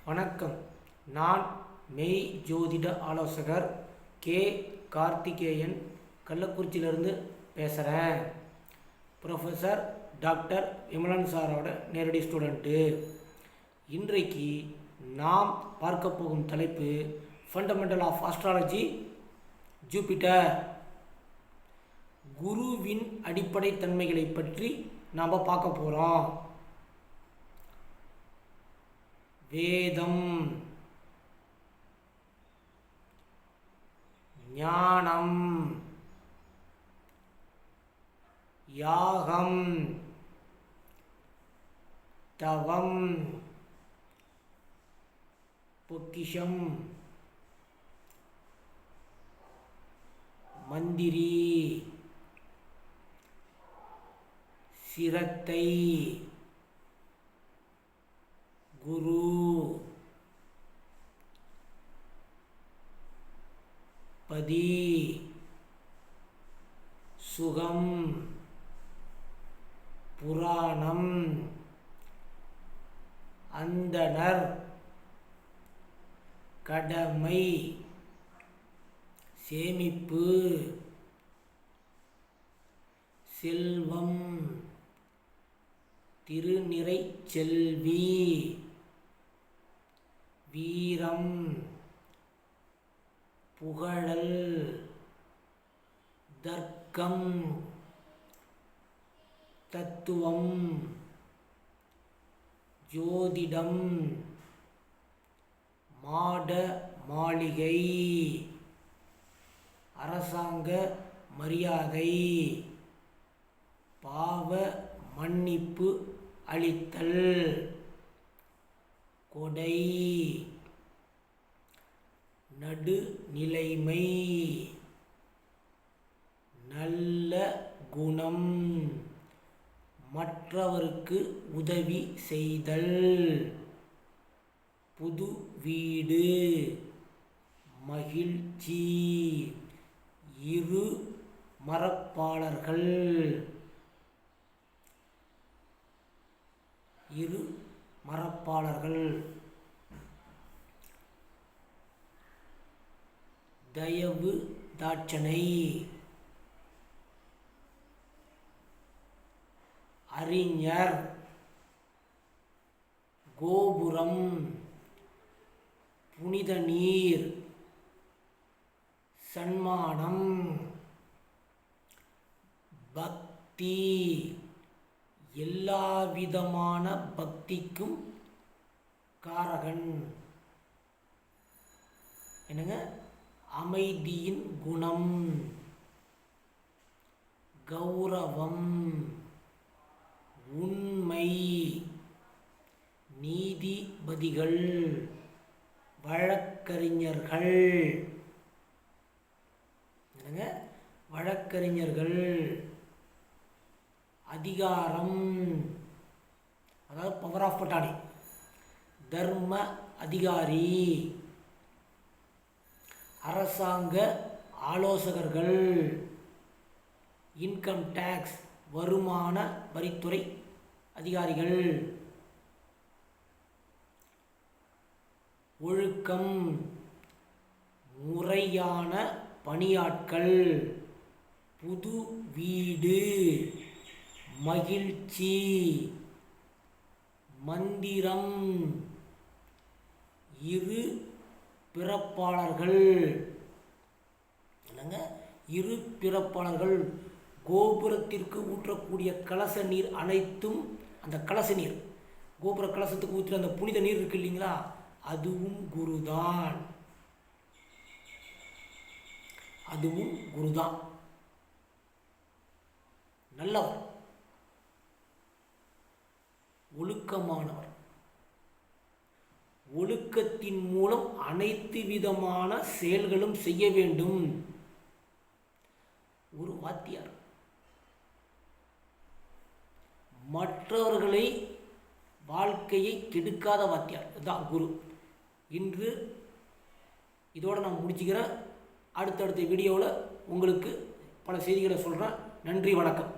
வணக்கம். நான் மெய் ஜோதிட ஆலோசகர் கே கார்த்திகேயன், கள்ளக்குறிச்சியிலேருந்து பேசுகிறேன். ப்ரொஃபஸர் டாக்டர் விமலன் சாரோட நேரடி ஸ்டூடெண்ட்டு. இன்றைக்கு நாம் பார்க்க போகும் தலைப்பு ஃபண்டமெண்டல் ஆஃப் ஆஸ்ட்ராலஜி ஜூபிட்டர். குருவின் அடிப்படை தன்மைகளை பற்றி நாம் பார்க்க போகிறோம். வேதம், ஞானம், யாகம், தவம், பொக்கிஷம், மந்திரி, சிரத்தை, குரு, பதி, சுகம், புராணம், அந்தணர், கடமை, சேமிப்பு, செல்வம், திருநிறை செல்வி, வீரம், புகழல், தர்க்கம், தத்துவம், ஜோதிடம், மாட மாளிகை, அரசாங்க மரியாதை, பாவ மன்னிப்பு அளித்தல், கொடை, நடுநிலைமை, நல்ல குணம், மற்றவருக்கு உதவி செய்தல், புது வீடு, மகிழ்ச்சி, இரு மரப்பாளர்கள், தயவு தாட்சணை, அறிஞர், கோபுரம், புனித நீர், சன்மானம், பக்தி, எல்லாவிதமான பக்திக்கும் காரகன். என்னங்க? அமைதியின் குணம், கௌரவம், உண்மை, நீதிபதிகள், வழக்கறிஞர்கள். என்னங்க? வழக்கறிஞர்கள், அதிகாரம், அதாவது பவர் ஆஃப் பட்டாணி, தர்ம அதிகாரி, அரசாங்க ஆலோசகர்கள், இன்கம் டேக்ஸ், வருமான வரித்துறை அதிகாரிகள், ஒழுக்கம், முறையான பணியாட்கள், புது வீடு, மகிழ்ச்சி, மந்திரம், இரு பிறப்பாளர்கள். என்னங்க? இரு பிறப்பாளர்கள். கோபுரத்திற்கு ஊற்றக்கூடிய கலச நீர் அனைத்தும், அந்த கலச நீர், கோபுர கலசத்துக்கு ஊற்றுற அந்த புனித நீர் இருக்கு இல்லைங்களா, அதுவும் குருதான். அதுவும் குருதான். நல்லவர், ஒழுக்கமானவர். ஒழுக்கத்தின் மூலம் அனைத்து விதமான செயல்களும் செய்ய வேண்டும். ஒரு வாத்தியார், மற்றவர்களை வாழ்க்கையை கெடுக்காத வாத்தியார், இதுதான் குரு. இன்று இதோடு நான் முடிச்சுக்கிறேன். அடுத்தடுத்த வீடியோவில் உங்களுக்கு பல செய்திகளை சொல்கிறேன். நன்றி, வணக்கம்.